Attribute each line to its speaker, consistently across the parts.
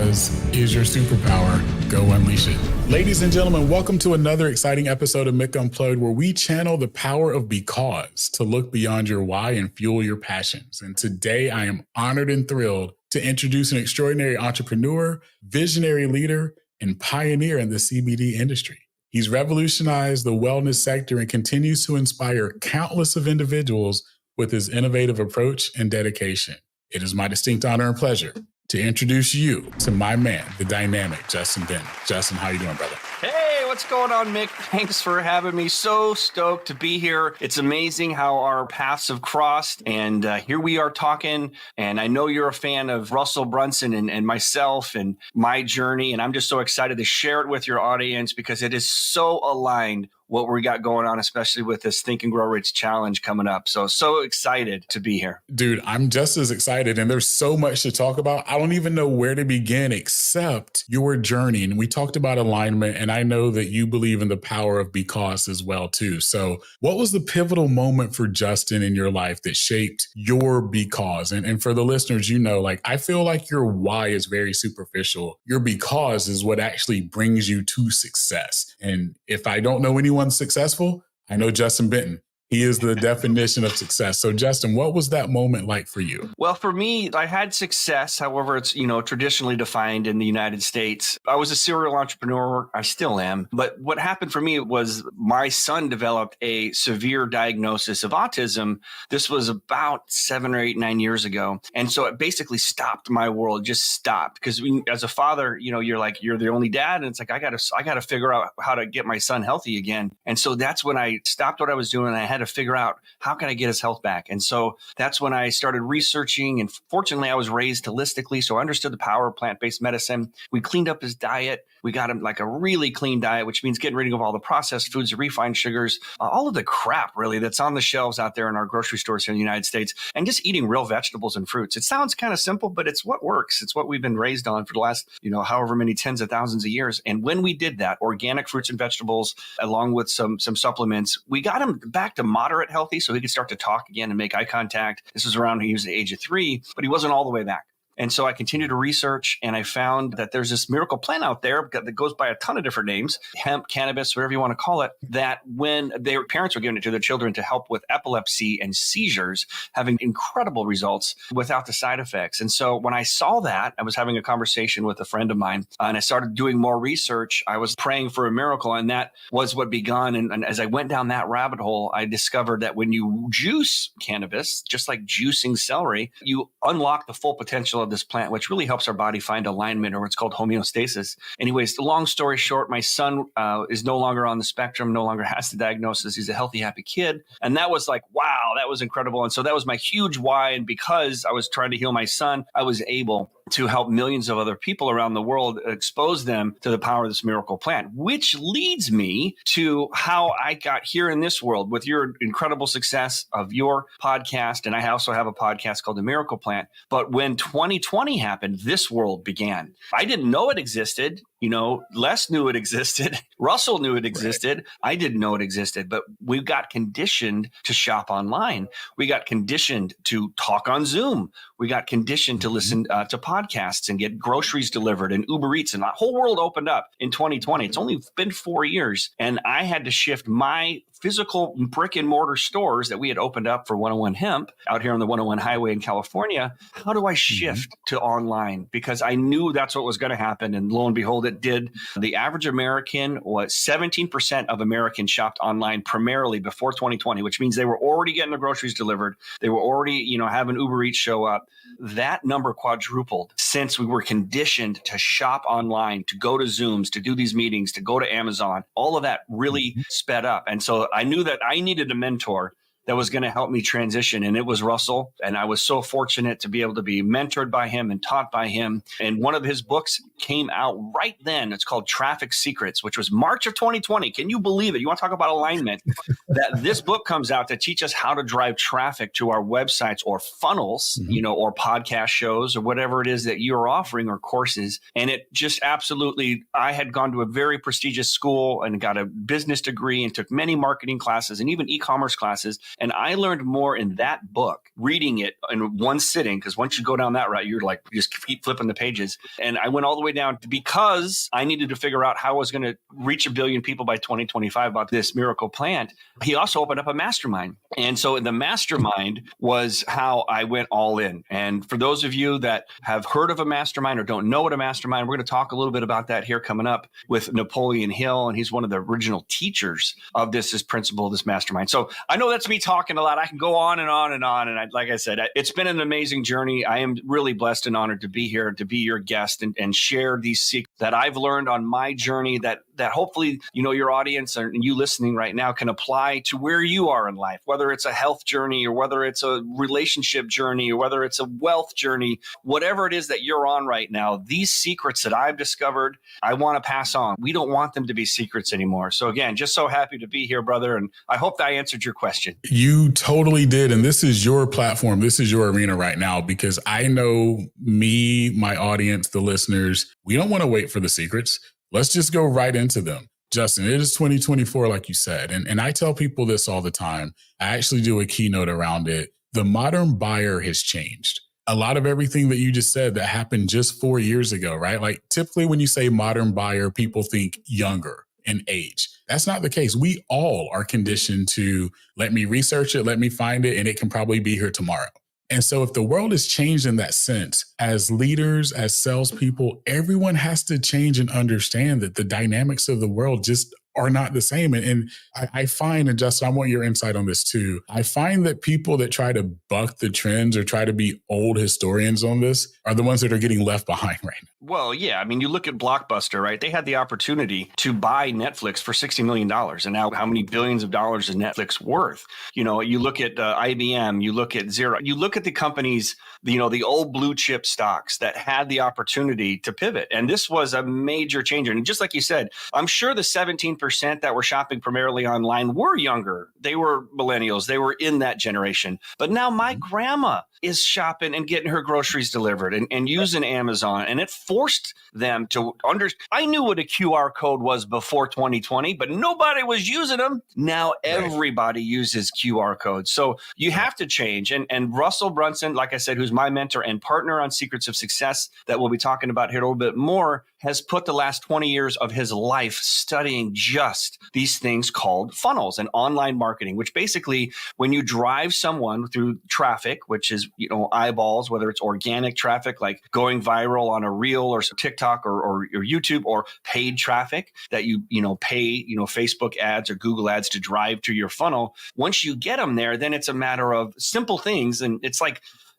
Speaker 1: because is your superpower. Go unleash it. Ladies and gentlemen, welcome to another exciting episode of Mick Unplugged, where we channel the power of because to look beyond your why and fuel your passions. And today I am honored and thrilled to introduce an extraordinary entrepreneur, visionary leader, and pioneer in the CBD industry. He's revolutionized the wellness sector and continues to inspire countless of individuals with his innovative approach and dedication. It is my distinct honor and pleasure to introduce you to my man, the dynamic Justin Benton. Justin, how you doing, brother?
Speaker 2: Hey, what's going on, Mick? Thanks for having me. So stoked to be here. It's amazing how our paths have crossed, and here we are talking. And I know you're a fan of Russell Brunson and myself and my journey, and I'm just so excited to share it with your audience because it is so aligned what we got going on, especially with this Think and Grow Rich Challenge coming up. So excited to be here.
Speaker 1: Dude, I'm just as excited, and there's so much to talk about. I don't even know where to begin except your journey. And we talked about alignment, and I know that you believe in the power of because as well, too. So what was the pivotal moment for Justin in your life that shaped your because? And for the listeners, you know, like, I feel like your why is very superficial. Your because is what actually brings you to success. And if I don't know anyone successful, I know Justin Benton. He is the definition of success. So Justin, what was that moment like for you?
Speaker 2: Well, for me, I had success. However, it's, traditionally defined in the United States. I was a serial entrepreneur. I still am. But what happened for me was my son developed a severe diagnosis of autism. This was about 7 or 8, 9 years ago. And so it basically stopped my world, just stopped. Because as a father, you're the only dad. And it's like, I got to figure out how to get my son healthy again. And so that's when I stopped what I was doing. And I had to figure out how can I get his health back. And so that's when I started researching. And fortunately, I was raised holistically, so I understood the power of plant-based medicine. We cleaned up his diet. We got him like a really clean diet, which means getting rid of all the processed foods, the refined sugars, all of the crap really that's on the shelves out there in our grocery stores here in the United States, and just eating real vegetables and fruits. It sounds kind of simple, but it's what works. It's what we've been raised on for the last, however many tens of thousands of years. And when we did that, organic fruits and vegetables, along with some supplements, we got him back to moderate healthy so he could start to talk again and make eye contact. This was around when he was the age of 3, but he wasn't all the way back. And so I continued to research, and I found that there's this miracle plant out there that goes by a ton of different names, hemp, cannabis, whatever you want to call it, that when their parents were giving it to their children to help with epilepsy and seizures, having incredible results without the side effects. And so when I saw that, I was having a conversation with a friend of mine, and I started doing more research. I was praying for a miracle, and that was what begun. And as I went down that rabbit hole, I discovered that when you juice cannabis, just like juicing celery, you unlock the full potential of this plant, which really helps our body find alignment, or what's called homeostasis. Anyways, the long story short, my son is no longer on the spectrum, no longer has the diagnosis. He's a healthy, happy kid. And that was like, wow, that was incredible. And so that was my huge why. And because I was trying to heal my son, I was able to help millions of other people around the world, expose them to the power of this miracle plant, which leads me to how I got here in this world with your incredible success of your podcast. And I also have a podcast called The Miracle Plant. But when 2020 happened, this world began. I didn't know it existed. Les knew it existed. Russell knew it existed. Right. I didn't know it existed, but we got conditioned to shop online. We got conditioned to talk on Zoom. We got conditioned to listen to podcasts and get groceries delivered and Uber Eats, and the whole world opened up in 2020. It's only been 4 years, and I had to shift my physical brick and mortar stores that we had opened up for 101 Hemp out here on the 101 highway in California. How do I shift to online? Because I knew that's what was going to happen. And lo and behold, it did. The average American was 17% of Americans shopped online primarily before 2020, which means they were already getting their groceries delivered. They were already, having Uber Eats show up. That number quadrupled since we were conditioned to shop online, to go to Zooms, to do these meetings, to go to Amazon. All of that really sped up. And so I knew that I needed a mentor that was going to help me transition. And it was Russell. And I was so fortunate to be able to be mentored by him and taught by him. And one of his books came out right then. It's called Traffic Secrets, which was March of 2020. Can you believe it? You want to talk about alignment? That this book comes out to teach us how to drive traffic to our websites or funnels, or podcast shows or whatever it is that you're offering, or courses. And it just absolutely, I had gone to a very prestigious school and got a business degree and took many marketing classes and even e-commerce classes. And I learned more in that book, reading it in one sitting, because once you go down that route, you just keep flipping the pages. And I went all the way down because I needed to figure out how I was going to reach 1 billion people by 2025 about this miracle plant. He also opened up a mastermind. And so the mastermind was how I went all in. And for those of you that have heard of a mastermind or don't know what a mastermind, we're going to talk a little bit about that here coming up with Napoleon Hill. And he's one of the original teachers of this principle of this mastermind. So I know that's me talking a lot. I can go on and on and on. And like I said, it's been an amazing journey. I am really blessed and honored to be here, to be your guest and share these secrets that I've learned on my journey that hopefully, your audience and you listening right now can apply to where you are in life, whether it's a health journey or whether it's a relationship journey or whether it's a wealth journey, whatever it is that you're on right now. These secrets that I've discovered, I want to pass on. We don't want them to be secrets anymore. So again, just so happy to be here, brother. And I hope that I answered your question.
Speaker 1: You totally did. And this is your platform. This is your arena right now, because I know me, my audience, the listeners, we don't want to wait for the secrets. Let's just go right into them. Justin, it is 2024, like you said. And I tell people this all the time. I actually do a keynote around it. The modern buyer has changed. A lot of everything that you just said that happened just 4 years ago, right? Like typically when you say modern buyer, people think younger in age. That's not the case. We all are conditioned to let me research it, let me find it, and it can probably be here tomorrow. And so if the world has changed in that sense, as leaders, as salespeople, everyone has to change and understand that the dynamics of the world just are not the same. And I find, and Justin, I want your insight on this too. I find that people that try to buck the trends or try to be old historians on this are the ones that are getting left behind right now.
Speaker 2: Well, yeah. I mean, you look at Blockbuster, right? They had the opportunity to buy Netflix for $60 million. And now how many billions of dollars is Netflix worth? You look at IBM, you look at Xerox, you look at the companies, the old blue chip stocks that had the opportunity to pivot. And this was a major changer. And just like you said, I'm sure the 17% that were shopping primarily online were younger. They were millennials. They were in that generation. But now my grandma is shopping and getting her groceries delivered and using Amazon. And it forced them to understand. I knew what a QR code was before 2020, but nobody was using them. Now everybody uses QR codes. So you have to change. And Russell Brunson, like I said, who's my mentor and partner on Secrets of Success that we'll be talking about here a little bit more, has put the last 20 years of his life studying just these things called funnels and online marketing, which basically when you drive someone through traffic, which is, eyeballs, whether it's organic traffic, like going viral on a reel or TikTok or YouTube, or paid traffic that you pay, Facebook ads or Google ads to drive to your funnel. Once you get them there, then it's a matter of simple things. And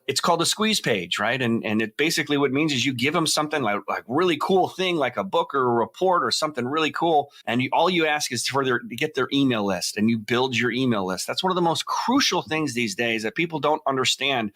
Speaker 2: it's called a squeeze page, right? And it basically what it means is you give them something like really cool thing, like a book or a report or something really cool. And all you ask is to get their email list, and you build your email list. That's one of the most crucial things these days that people don't understand.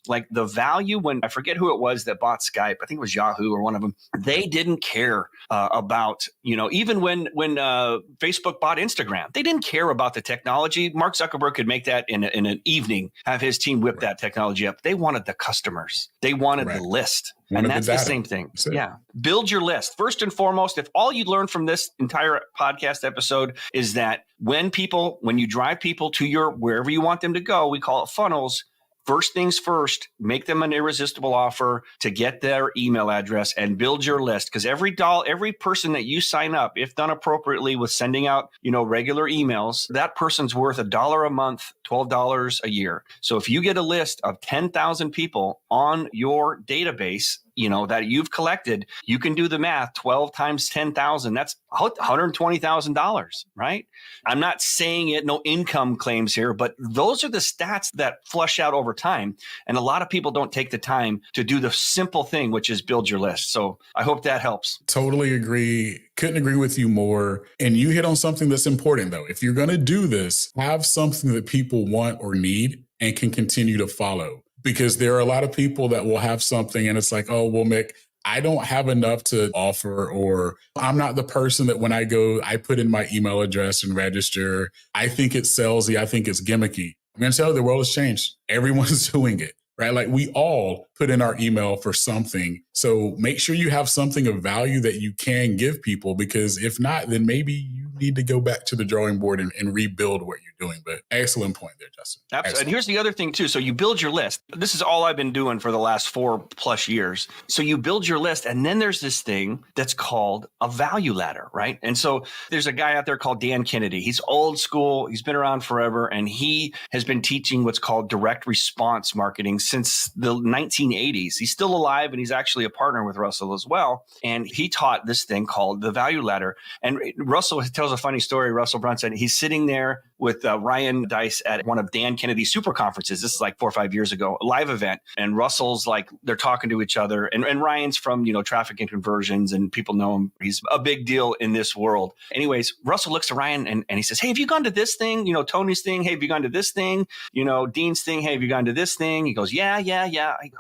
Speaker 2: Like the value when I forget who it was that bought Skype, I think it was Yahoo or one of them. They didn't care about, even when Facebook bought Instagram, they didn't care about the technology. Mark Zuckerberg could make that in an evening, have his team whip that technology up. They wanted the customers. They wanted the list. And that's the same thing. Yeah. Build your list. First and foremost, if all you learn from this entire podcast episode is that when you drive people to wherever you want them to go, we call it funnels. First things first, make them an irresistible offer to get their email address and build your list. Because every person that you sign up, if done appropriately with sending out, regular emails, that person's worth $1 a month, $12 a year. So if you get a list of 10,000 people on your database, that you've collected, you can do the math. 12 times 10,000, that's $120,000, right? I'm not saying it, no income claims here, but those are the stats that flush out over time. And a lot of people don't take the time to do the simple thing, which is build your list. So I hope that helps.
Speaker 1: Totally agree. Couldn't agree with you more. And you hit on something that's important though. If you're going to do this, have something that people want or need and can continue to follow. Because there are a lot of people that will have something and it's like, oh, well, Mick, I don't have enough to offer, or I'm not the person that when I go, I put in my email address and register. I think it's salesy. I think it's gimmicky. I'm going to tell you, the world has changed. Everyone's doing it, right? Like we all put in our email for something. So make sure you have something of value that you can give people, because if not, then maybe you need to go back to the drawing board and rebuild what you're doing. doing. But excellent point there, Justin.
Speaker 2: Absolutely. And here's the other thing too. So you build your list. This is all I've been doing for the last 4+ years. So you build your list, and then there's this thing that's called a value ladder, right? And so there's a guy out there called Dan Kennedy. He's old school. He's been around forever, and he has been teaching what's called direct response marketing since the 1980s. He's still alive, and he's actually a partner with Russell as well. And he taught this thing called the value ladder. And Russell tells a funny story. Russell Brunson, he's sitting there with Ryan Dice at one of Dan Kennedy's super conferences. This is like 4 or 5 years ago, a live event. And Russell's like, they're talking to each other. And Ryan's from, traffic and conversions, and people know him. He's a big deal in this world. Anyways, Russell looks to Ryan and he says, hey, have you gone to this thing? Tony's thing. Hey, have you gone to this thing? Dean's thing. Hey, have you gone to this thing? He goes, yeah.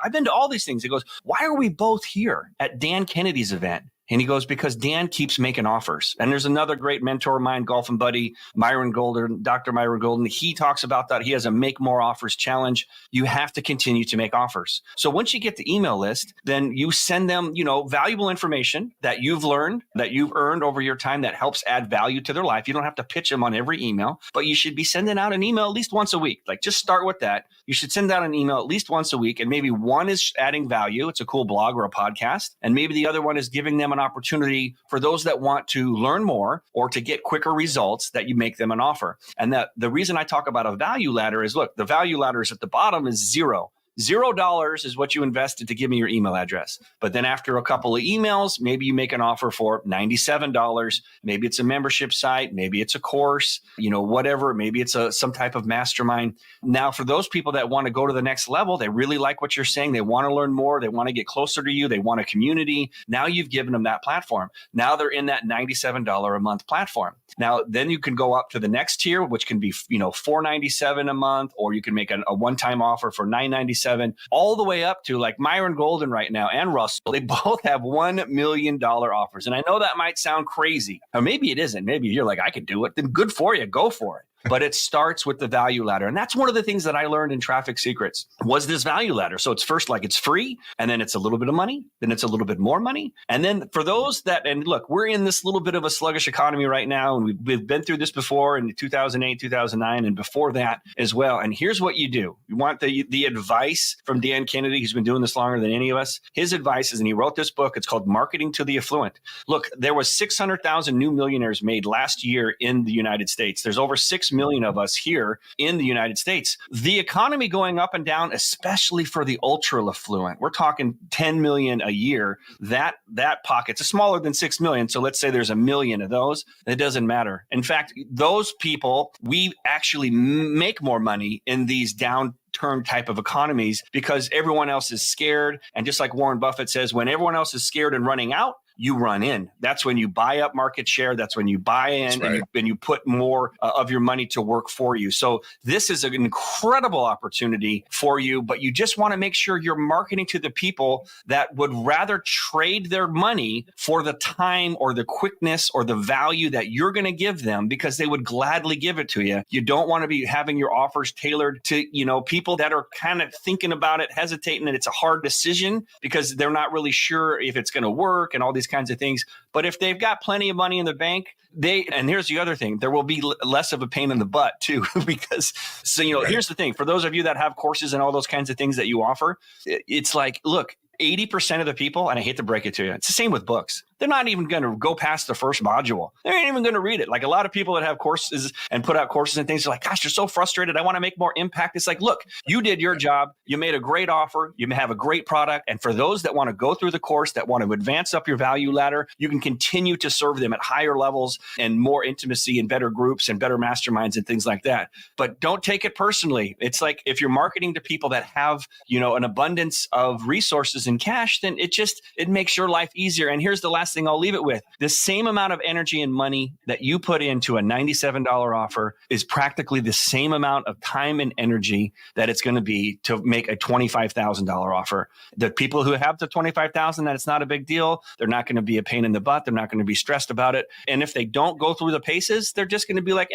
Speaker 2: I've been to all these things. He goes, why are we both here at Dan Kennedy's event? And he goes, because Dan keeps making offers. And there's another great mentor of mine, golf and buddy, Myron Golden, Dr. Myron Golden. He talks about that. He has a make more offers challenge. You have to continue to make offers. So once you get the email list, then you send them, valuable information that you've learned, that you've earned over your time that helps add value to their life. You don't have to pitch them on every email, but you should be sending out an email at least once a week. Like, just start with that. You should send out an email at least once a week. And maybe one is adding value. It's a cool blog or a podcast. And maybe the other one is giving them an opportunity for those that want to learn more or to get quicker results, that you make them an offer. And that the reason I talk about a value ladder is, look, the value ladder is at the bottom is zero. $0 is what you invested to give me your email address. But then after a couple of emails, maybe you make an offer for $97. Maybe it's a membership site. Maybe it's a course, whatever. Maybe it's some type of mastermind. Now, for those people that want to go to the next level, they really like what you're saying. They want to learn more. They want to get closer to you. They want a community. Now you've given them that platform. Now they're in that $97 a month platform. Now, then you can go up to the next tier, which can be, $497 a month, or you can make a one-time offer for $997. All the way up to like Myron Golden right now and Russell. They both have $1 million offers. And I know that might sound crazy, or maybe it isn't. Maybe you're like, I could do it. Then good for you. Go for it. But it starts with the value ladder. And that's one of the things that I learned in Traffic Secrets was this value ladder. So it's first like it's free, and then it's a little bit of money, then it's a little bit more money. And then for those that, and look, we're in this little bit of a sluggish economy right now. And we've been through this before in 2008, 2009, and before that as well. And here's what you do. You want the advice from Dan Kennedy, who's been doing this longer than any of us. His advice is, and he wrote this book, it's called Marketing to the Affluent. Look, there was 600,000 new millionaires made last year in the United States. There's over 6 million of us here in the United States. The economy going up and down, especially for the ultra affluent, we're talking 10 million a year. That pocket's smaller than 6 million. So let's say there's 1 million of those. It doesn't matter. In fact, those people, we actually make more money in these downturn type of economies because everyone else is scared. And just like Warren Buffett says, when everyone else is scared and running out, you run in. That's when you buy up market share. That's when you buy in, right, and you put more of your money to work for you. So this is an incredible opportunity for you, but you just want to make sure you're marketing to the people that would rather trade their money for the time or the quickness or the value that you're going to give them, because they would gladly give it to you. You don't want to be having your offers tailored to, people that are kind of thinking about it, hesitating, and it's a hard decision because they're not really sure if it's going to work and all these kinds of things. But if they've got plenty of money in the bank, and here's the other thing, there will be less of a pain in the butt too, because right. Here's the thing, for those of you that have courses and all those kinds of things that you offer, it's like, look, 80% of the people, and I hate to break it to you, it's the same with books. They're not even going to go past the first module. They ain't even going to read it. Like a lot of people that have courses and put out courses and things are like, gosh, you're so frustrated. I want to make more impact. It's like, look, you did your job. You made a great offer. You have a great product. And for those that want to go through the course, that want to advance up your value ladder, you can continue to serve them at higher levels and more intimacy and better groups and better masterminds and things like that. But don't take it personally. It's like if you're marketing to people that have, an abundance of resources and cash, then it makes your life easier. And here's the last thing I'll leave it with. The same amount of energy and money that you put into a $97 offer is practically the same amount of time and energy that it's going to be to make a $25,000 offer. The people who have the $25,000, that it's not a big deal. They're not going to be a pain in the butt. They're not going to be stressed about it. And if they don't go through the paces, they're just going to be like,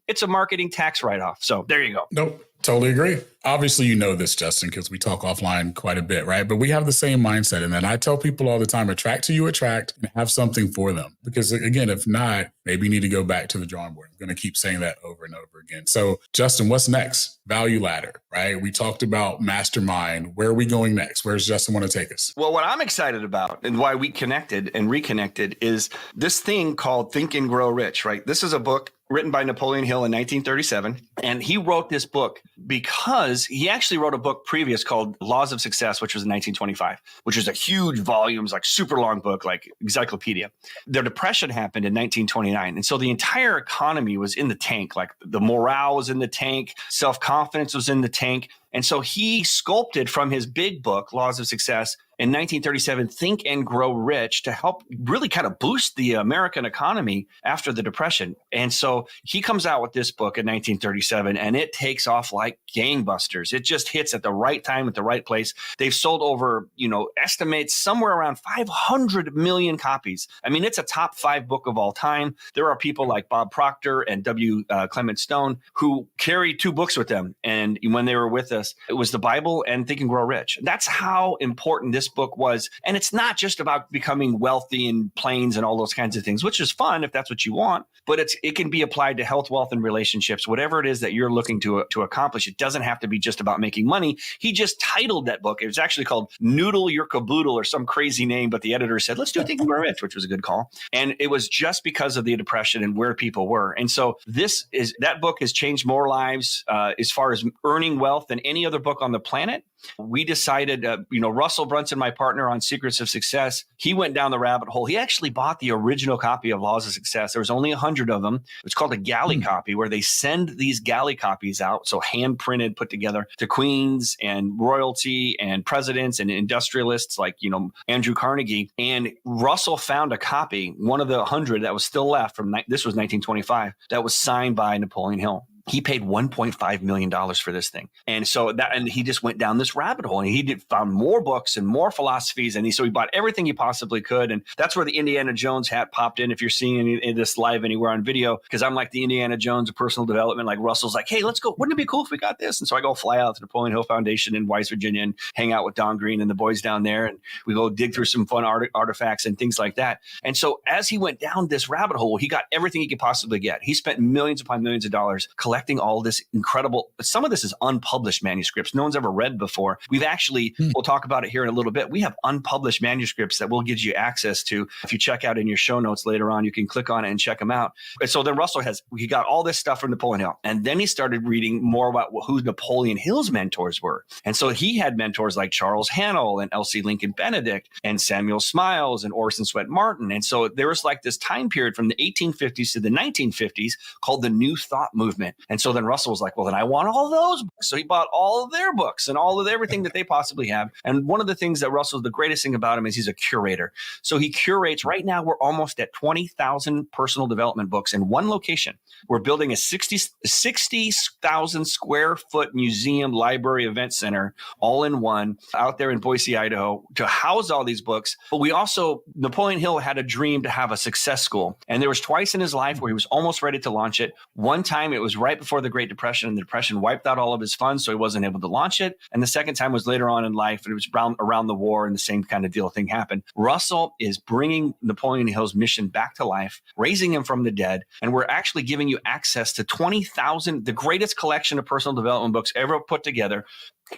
Speaker 2: it's a marketing tax write-off. So there you go.
Speaker 1: Nope. Totally agree. Obviously, you know this, Justin, because we talk offline quite a bit, right? But we have the same mindset. And then I tell people all the time, attract who you attract and have something for them. Because again, if not, maybe you need to go back to the drawing board. I'm going to keep saying that over and over again. So Justin, what's next? Value ladder, right? We talked about mastermind. Where are we going next? Where's Justin want to take us?
Speaker 2: Well, what I'm excited about and why we connected and reconnected is this thing called Think and Grow Rich, right? This is a book written by Napoleon Hill in 1937. And he wrote this book because he actually wrote a book previous called Laws of Success, which was in 1925, which was a huge volumes, like super long book, like encyclopedia. The Depression happened in 1929. And so the entire economy was in the tank, like the morale was in the tank, self-confidence was in the tank. And so he sculpted from his big book, Laws of Success, in 1937, Think and Grow Rich, to help really kind of boost the American economy after the Depression. And so he comes out with this book in 1937, and it takes off like gangbusters. It just hits at the right time, at the right place. They've sold over, estimates somewhere around 500 million copies. I mean, it's a top 5 book of all time. There are people like Bob Proctor and W. Clement Stone who carried 2 books with them. And when they were with us, it was the Bible and Think and Grow Rich. That's how important this book was. And it's not just about becoming wealthy and planes and all those kinds of things, which is fun if that's what you want, but it can be applied to health, wealth, and relationships, whatever it is that you're looking to accomplish. It doesn't have to be just about making money. He just titled that book. It was actually called Noodle Your Caboodle or some crazy name, but the editor said, let's do Think and Grow Rich, which was a good call. And it was just because of the Depression and where people were. And so that book has changed more lives as far as earning wealth than any other book on the planet. We decided, Russell Brunson, my partner on Secrets of Success, he went down the rabbit hole. He actually bought the original copy of Laws of Success. There was only 100 of them. It's called a galley copy, where they send these galley copies out, so hand printed, put together, to queens and royalty and presidents and industrialists like, Andrew Carnegie. And Russell found a copy, one of the 100 that was still left this was 1925, that was signed by Napoleon Hill. He paid $1.5 million for this thing. And so he just went down this rabbit hole, and he found more books and more philosophies. And so he bought everything he possibly could. And that's where the Indiana Jones hat popped in. If you're seeing this live anywhere on video, because I'm like the Indiana Jones of personal development, like Russell's like, hey, let's go. Wouldn't it be cool if we got this? And so I go fly out to the Napoleon Hill Foundation in West Virginia and hang out with Don Green and the boys down there. And we go dig through some fun artifacts and things like that. And so as he went down this rabbit hole, he got everything he could possibly get. He spent millions upon millions of dollars collecting all this incredible, some of this is unpublished manuscripts no one's ever read before. We've actually, we'll talk about it here in a little bit. We have unpublished manuscripts that we'll give you access to. If you check out in your show notes later on, you can click on it and check them out. And so then Russell he got all this stuff from Napoleon Hill. And then he started reading more about who Napoleon Hill's mentors were. And so he had mentors like Charles Hannell and Elsie Lincoln Benedict and Samuel Smiles and Orson Swett Martin. And so there was like this time period from the 1850s to the 1950s called the New Thought movement. And so then Russell was like, well, then I want all those books. So he bought all of their books and all of everything that they possibly have. And one of the things that the greatest thing about him is he's a curator. So he curates. Right now, we're almost at 20,000 personal development books in one location. We're building a 60,000 square foot museum, library, event center, all in one, out there in Boise, Idaho, to house all these books. But Napoleon Hill had a dream to have a success school. And there was twice in his life where he was almost ready to launch it. One time, it was right before the Great Depression, and the Depression wiped out all of his funds, so he wasn't able to launch it. And the second time was later on in life, and it was around the war, and the same kind of thing happened. Russell is bringing Napoleon Hill's mission back to life, raising him from the dead, and we're actually giving you access to 20,000, the greatest collection of personal development books ever put together,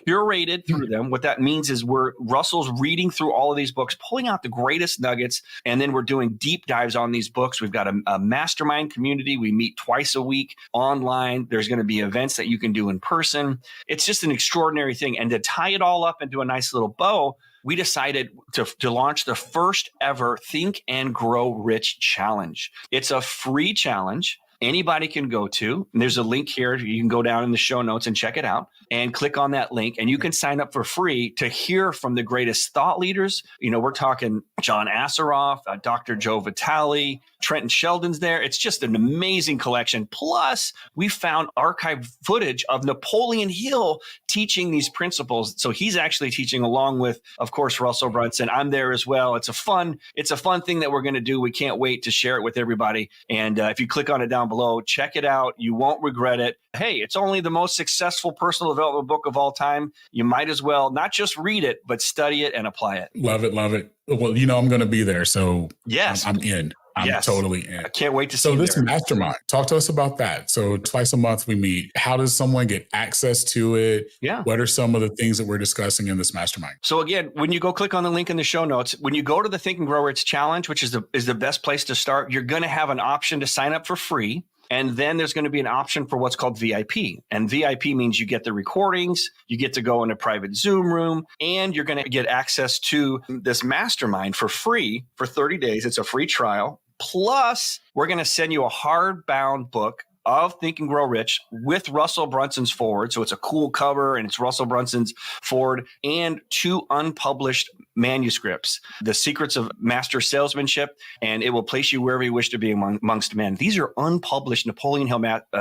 Speaker 2: curated through them. What that means is Russell's reading through all of these books, pulling out the greatest nuggets, and then we're doing deep dives on these books. We've got a mastermind community. We meet twice a week online. There's going to be events that you can do in person. It's just an extraordinary thing. And to tie it all up into a nice little bow, we decided to launch the first ever Think and Grow Rich Challenge. It's a free challenge. Anybody can go to. And there's a link here. You can go down in the show notes and check it out and click on that link. And you can sign up for free to hear from the greatest thought leaders. We're talking John Asseroff, Dr. Joe Vitale, Trenton Sheldon's there. It's just an amazing collection. Plus, we found archived footage of Napoleon Hill teaching these principles. So he's actually teaching along with, of course, Russell Brunson. I'm there as well. It's a fun thing that we're going to do. We can't wait to share it with everybody. And if you click on it down below. Check it out. You won't regret it. Hey, it's only the most successful personal development book of all time. You might as well not just read it, but study it and apply it.
Speaker 1: Love it. Love it. Well, I'm going to be there. So
Speaker 2: yes,
Speaker 1: I'm in. I'm totally in.
Speaker 2: I can't wait to see
Speaker 1: you. So this
Speaker 2: there.
Speaker 1: mastermind, talk to us about that. So twice a month we meet. How does someone get access to it?
Speaker 2: Yeah.
Speaker 1: What are some of the things that we're discussing in this mastermind?
Speaker 2: So again, when you go click on the link in the show notes, when you go to the Think and Grow Rich Challenge, which is the best place to start, you're going to have an option to sign up for free. And then there's going to be an option for what's called VIP. And VIP means you get the recordings, you get to go in a private Zoom room, and you're going to get access to this mastermind for free for 30 days. It's a free trial. Plus, we're going to send you a hardbound book of Think and Grow Rich with Russell Brunson's forward. So it's a cool cover and it's Russell Brunson's forward, and 2 unpublished manuscripts, The Secrets of Master Salesmanship, and It Will Place You Wherever You Wish to Be Amongst Men. These are unpublished Napoleon Hill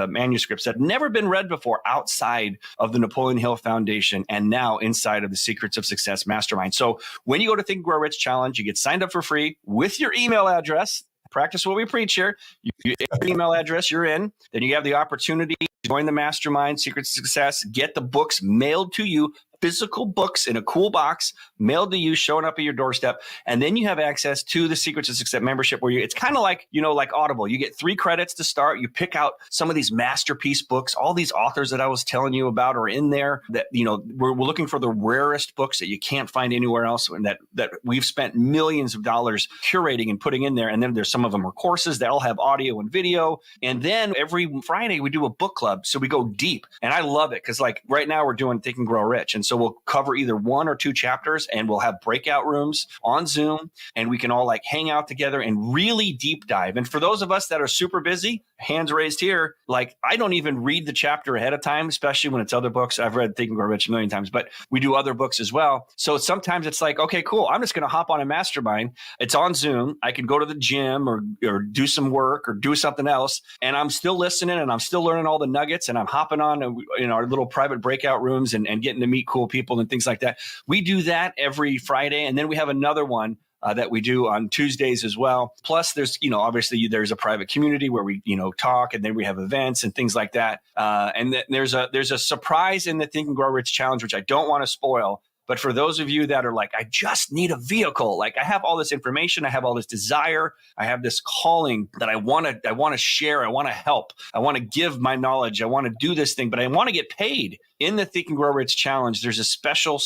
Speaker 2: manuscripts that have never been read before outside of the Napoleon Hill Foundation and now inside of the Secrets of Success Mastermind. So when you go to Think and Grow Rich Challenge, you get signed up for free with your email address. Practice what we preach here. You your email address, you're in. Then you have the opportunity to join the mastermind, Secrets of Success, get the books mailed to you, physical books in a cool box, mailed to you, showing up at your doorstep. And then you have access to the Secrets of Success membership where it's kind of like, like Audible. You get 3 credits to start. You pick out some of these masterpiece books. All these authors that I was telling you about are in there that, we're looking for the rarest books that you can't find anywhere else and that we've spent millions of dollars curating and putting in there. And then there's some of them are courses that all have audio and video. And then every Friday we do a book club. So we go deep. And I love it because like right now we're doing Think and Grow Rich. And so we'll cover either 1 or 2 chapters and we'll have breakout rooms on Zoom and we can all like hang out together and really deep dive. And for those of us that are super busy, hands raised here, like I don't even read the chapter ahead of time, especially when it's other books. I've read Think and Grow Rich a million times, but we do other books as well. So sometimes it's like, okay, cool. I'm just going to hop on a mastermind. It's on Zoom. I can go to the gym or do some work or do something else. And I'm still listening and I'm still learning all the nuggets and I'm hopping on in our little private breakout rooms and getting to meet cool people and things like that. We do that every Friday. And then we have another one that we do on Tuesdays as well. Plus there's, obviously there's a private community where we, talk, and then we have events and things like that. And there's a surprise in the Think and Grow Rich Challenge, which I don't want to spoil. But for those of you that are like, I just need a vehicle, like I have all this information, I have all this desire, I have this calling that I want to share, I want to help, I want to give my knowledge, I want to do this thing, but I want to get paid. In the Think and Grow Rich Challenge, there's a special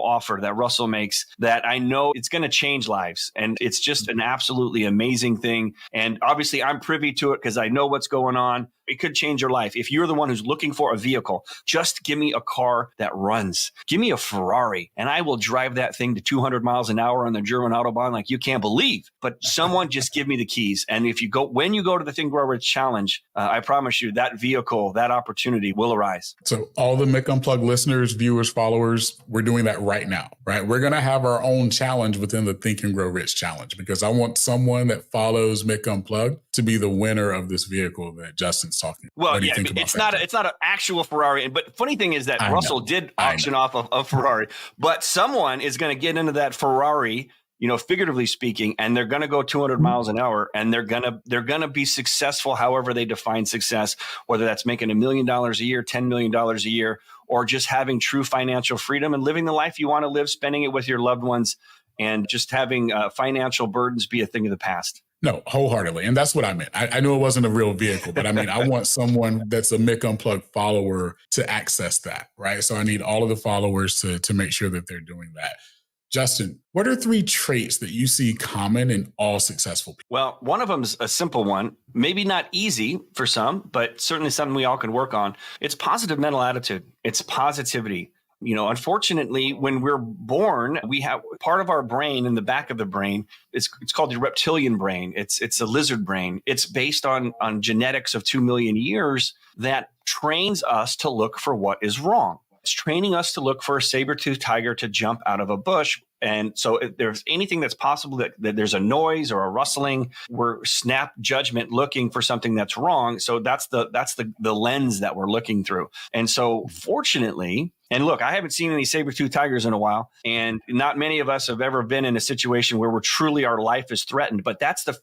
Speaker 2: offer that Russell makes that I know it's going to change lives. And it's just an absolutely amazing thing. And obviously I'm privy to it because I know what's going on. It could change your life. If you're the one who's looking for a vehicle, just give me a car that runs. Give me a Ferrari and I will drive that thing to 200 miles an hour on the German Autobahn like you can't believe. But someone just give me the keys. And when you go to the Think and Grow Rich Challenge, I promise you that vehicle, that opportunity will arise.
Speaker 1: So all the Mick Unplugged listeners, viewers, followers, we're doing that right now, right? We're going to have our own challenge within the Think and Grow Rich Challenge because I want someone that follows Mick Unplugged to be the winner of this vehicle that Justin's talking about.
Speaker 2: Well, yeah, it's not an actual Ferrari. But funny thing is that Russell did auction off a Ferrari, but someone is going to get into that Ferrari, figuratively speaking, and they're going to go 200 miles an hour and they're going to be successful however they define success, whether that's making $1 million a year, $10 million a year, or just having true financial freedom and living the life you want to live, spending it with your loved ones, and just having financial burdens be a thing of the past.
Speaker 1: No, wholeheartedly. And that's what I meant. I knew it wasn't a real vehicle, but I mean, I want someone that's a Mick Unplugged follower to access that, right? So I need all of the followers to make sure that they're doing that. Justin, what are 3 traits that you see common in all successful people?
Speaker 2: Well, one of them's a simple one, maybe not easy for some, but certainly something we all can work on. It's positive mental attitude. It's positivity. Unfortunately, when we're born, we have part of our brain in the back of the brain. It's called the reptilian brain. It's a lizard brain. It's based on genetics of 2 million years that trains us to look for what is wrong. It's training us to look for a saber-toothed tiger to jump out of a bush. And so if there's anything that's possible that there's a noise or a rustling, we're snap judgment looking for something that's wrong. So that's the lens that we're looking through. And so fortunately, and look, I haven't seen any saber-toothed tigers in a while, and not many of us have ever been in a situation where our life is threatened, but that's the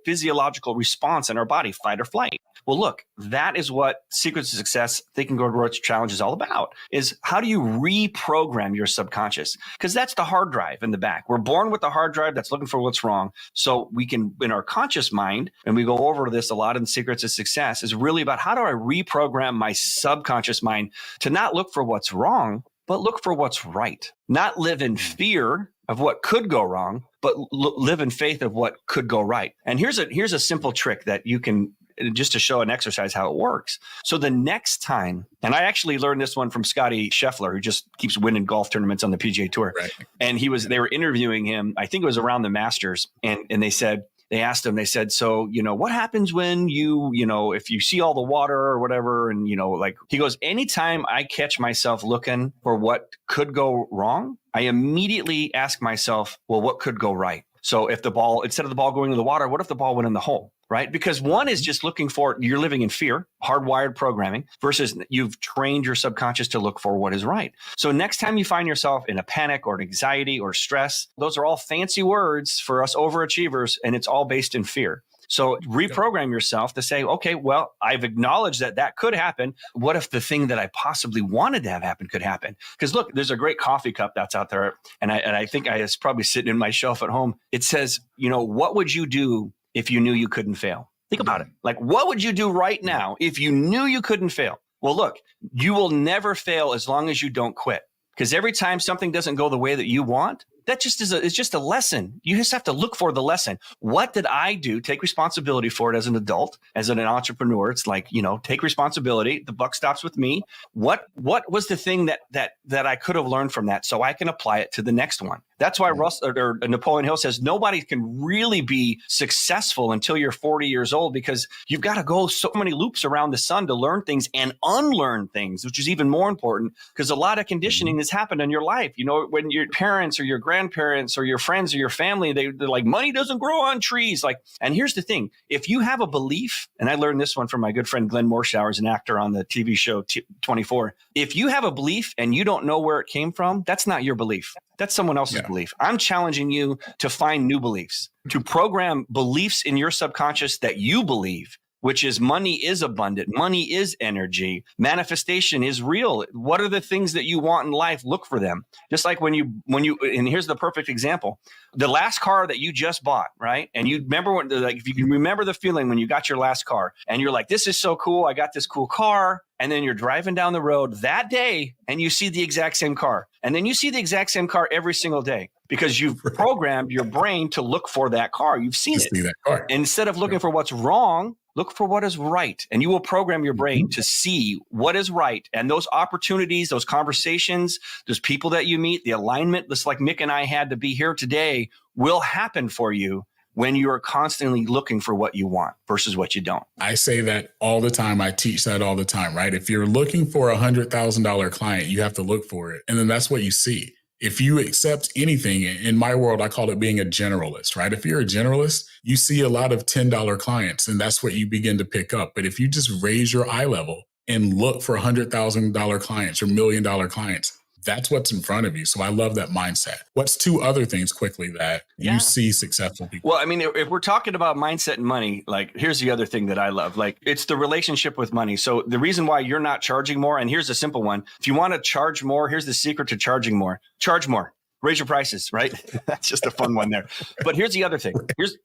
Speaker 2: physiological response in our body, fight or flight. Well, look, that is what Secrets of Success Think and Grow Rich Challenge is all about, is how do you reprogram your subconscious? Because that's the hard drive in the back. We're born with the hard drive that's looking for what's wrong. So we can, in our conscious mind, and we go over this a lot in Secrets of Success, is really about how do I reprogram my subconscious mind to not look for what's wrong, but look for what's right. Not live in fear of what could go wrong, but live in faith of what could go right. And here's a simple trick that you can, just to show an exercise how it works. So the next time, and I actually learned this one from Scotty Scheffler, who just keeps winning golf tournaments on the PGA Tour. Right. And they were interviewing him, I think it was around the Masters, and they asked him, they said, so, what happens when if you see all the water or whatever, and, he goes, anytime I catch myself looking for what could go wrong, I immediately ask myself, well, what could go right? So if instead of the ball going to the water, what if the ball went in the hole? Right? Because one is just looking for, you're living in fear, hardwired programming, versus you've trained your subconscious to look for what is right. So next time you find yourself in a panic or an anxiety or stress, those are all fancy words for us overachievers, and it's all based in fear. So reprogram yourself to say, okay, well, I've acknowledged that could happen. What if the thing that I possibly wanted to have happen could happen? Because look, there's a great coffee cup that's out there, and I think it's probably sitting in my shelf at home. It says, what would you do if you knew you couldn't fail? Think about it. Like, what would you do right now if you knew you couldn't fail? Well, look, you will never fail as long as you don't quit. Because every time something doesn't go the way that you want, that just it's just a lesson. You just have to look for the lesson. What did I do? Take responsibility for it as an adult, as an entrepreneur. It's like, take responsibility. The buck stops with me. What was the thing that I could have learned from that so I can apply it to the next one? That's why Napoleon Hill says nobody can really be successful until you're 40 years old, because you've got to go so many loops around the sun to learn things and unlearn things, which is even more important, because a lot of conditioning has happened in your life. When your parents or your grandparents or your friends or your family, they're like, money doesn't grow on trees. And here's the thing. If you have a belief, and I learned this one from my good friend Glenn Morshower, an actor on the TV show 24. If you have a belief and you don't know where it came from, that's not your belief. That's someone else's belief. I'm challenging you to find new beliefs, to program beliefs in your subconscious that you believe, which is money is abundant. Money is energy. Manifestation is real. What are the things that you want in life? Look for them. Just like when you, and here's the perfect example. The last car that you just bought, right? And you remember if you can remember the feeling when you got your last car and you're like, this is so cool. I got this cool car. And then you're driving down the road that day and you see the exact same car. And then you see the exact same car every single day because you've programmed your brain to look for that car. You've seen it. See that car. Instead of looking for what's wrong, look for what is right. And you will program your brain to see what is right. And those opportunities, those conversations, those people that you meet, the alignment, just like Mick and I had to be here today, will happen for you when you are constantly looking for what you want versus what you don't.
Speaker 1: I say that all the time. I teach that all the time, right? If you're looking for $100,000 client, you have to look for it. And then that's what you see. If you accept anything, in my world, I call it being a generalist, right? If you're a generalist, you see a lot of $10 clients and that's what you begin to pick up. But if you just raise your eye level and look for $100,000 clients or $1 million clients, that's what's in front of you. So I love that mindset. What's two other things quickly that you see successful people?
Speaker 2: Well, I mean, if we're talking about mindset and money, here's the other thing that I love. It's the relationship with money. So the reason why you're not charging more, and here's a simple one. If you want to charge more, here's the secret to charging more. Charge more. Raise your prices, right? That's just a fun one there. But here's the other thing.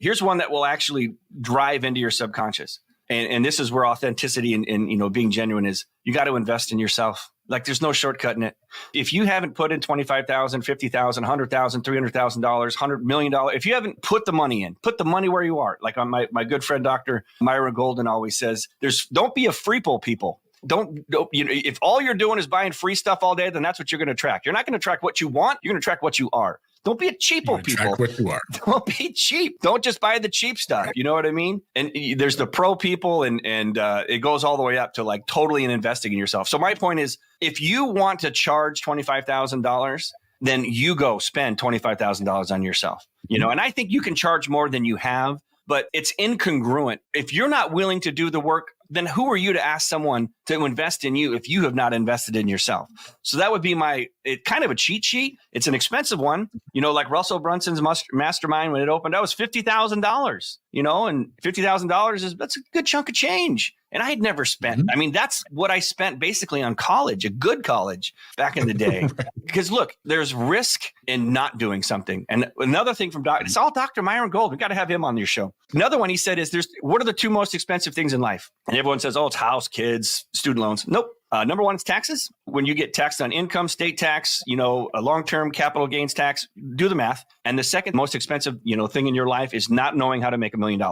Speaker 2: Here's one that will actually drive into your subconscious. And this is where authenticity and being genuine is. You got to invest in yourself. There's no shortcut in it. If you haven't put in $25,000, $50,000, $100,000, $300,000, $100 million, if you haven't put the money in, put the money where you are. Like on my good friend, Dr. Myra Golden always says, don't be a freeple people. Don't if all you're doing is buying free stuff all day, then that's what you're going to attract. You're not going to attract what you want. You're going to attract what you are. Don't be a cheapo, people.
Speaker 1: What you are.
Speaker 2: Don't be cheap. Don't just buy the cheap stuff. You know what I mean? And there's the pro people, and it goes all the way up to like totally investing in yourself. So my point is, if you want to charge $25,000, then you go spend $25,000 on yourself. You know, and I think you can charge more than you have, but it's incongruent. If you're not willing to do the work, then who are you to ask someone to invest in you if you have not invested in yourself? So that would be kind of a cheat sheet. It's an expensive one, you know, like Russell Brunson's mastermind when it opened, that was $50,000, you know, and $50,000 that's a good chunk of change. And I had never spent, I mean, that's what I spent basically on college, a good college back in the day. Because look, there's risk in not doing something. And another thing from it's all Dr. Myron Gold. We got to have him on your show. Another one he said is what are the two most expensive things in life? And everyone says, oh, it's house, kids, student loans. Nope. Number one is taxes. When you get taxed on income, state tax, you know, a long-term capital gains tax, do the math. And the second most expensive, you know, thing in your life is not knowing how to make $1 million.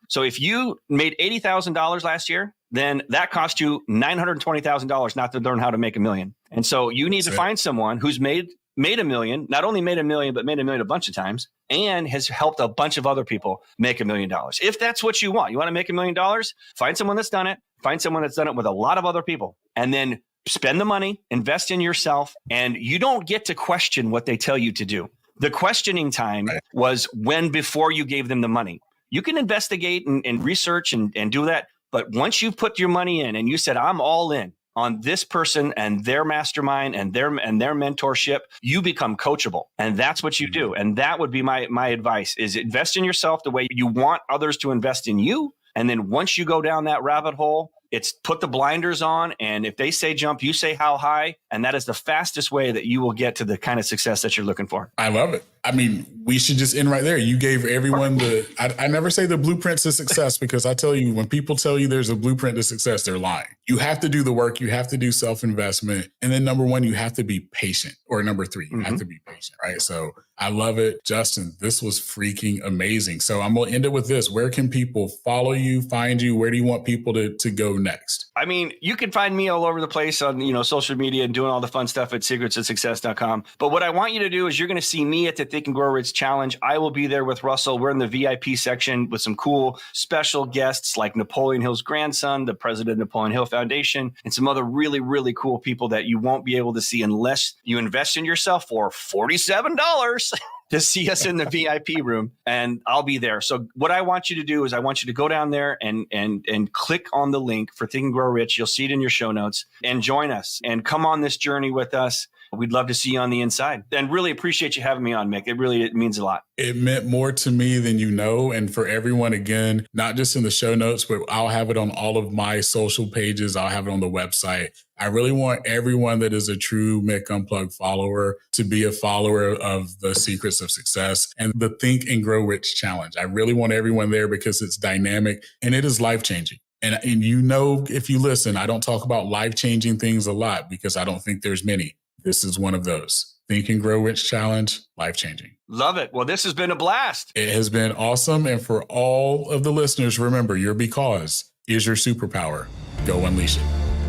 Speaker 2: So if you made $80,000 last year, then that cost you $920,000 not to learn how to make $1 million. And so you need to find someone who's made $1 million, not only made $1 million, but made $1 million a bunch of times, and has helped a bunch of other people make $1 million. If that's what you want to make $1 million, find someone that's done it, find someone that's done it with a lot of other people, and then spend the money, invest in yourself, and you don't get to question what they tell you to do. The questioning time was before you gave them the money. You can investigate and research and do that, but once you put your money in and you said, I'm all in on this person and their mastermind and their mentorship, you become coachable. And that's what you do. And that would be my advice, is invest in yourself the way you want others to invest in you. And then once you go down that rabbit hole, it's put the blinders on. And if they say jump, you say how high. And that is the fastest way that you will get to the kind of success that you're looking for.
Speaker 1: I love it. I mean, we should just end right there. You gave everyone I never say the blueprint to success, because I tell you, when people tell you there's a blueprint to success, they're lying. You have to do the work. You have to do self-investment. And then number one, you have to be patient. Or number three, you have to be patient, right? So I love it. Justin, this was freaking amazing. So I'm going to end it with this. Where can people follow you, find you? Where do you want people to go next?
Speaker 2: I mean, you can find me all over the place on, you know, social media and doing all the fun stuff at secretsofsuccess.com. But what I want you to do is you're going to see me at the Think and Grow Rich Challenge. I will be there with Russell. We're in the VIP section with some cool special guests like Napoleon Hill's grandson, the president of Napoleon Hill Foundation, and some other really, really cool people that you won't be able to see unless you invest in yourself for $47 to see us in the VIP room, and I'll be there. So what I want you to do is I want you to go down there and click on the link for Think and Grow Rich. You'll see it in your show notes, and join us and come on this journey with us. We'd love to see you on the inside, and really appreciate you having me on, Mick. It means a lot.
Speaker 1: It meant more to me than you know. And for everyone, again, not just in the show notes, but I'll have it on all of my social pages. I'll have it on the website. I really want everyone that is a true Mick Unplugged follower to be a follower of the Secrets of Success and the Think and Grow Rich Challenge. I really want everyone there because it's dynamic and it is life-changing. And you know, if you listen, I don't talk about life-changing things a lot because I don't think there's many. This is one of those. Think and Grow Rich Challenge, life-changing.
Speaker 2: Love it. Well, this has been a blast.
Speaker 1: It has been awesome. And for all of the listeners, remember, your because is your superpower. Go unleash it.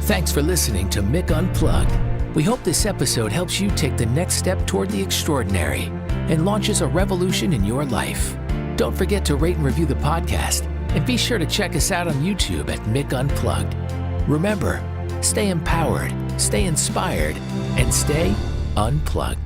Speaker 3: Thanks for listening to Mick Unplugged. We hope this episode helps you take the next step toward the extraordinary and launches a revolution in your life. Don't forget to rate and review the podcast, and be sure to check us out on YouTube at Mick Unplugged. Remember, stay empowered, stay inspired, and stay unplugged.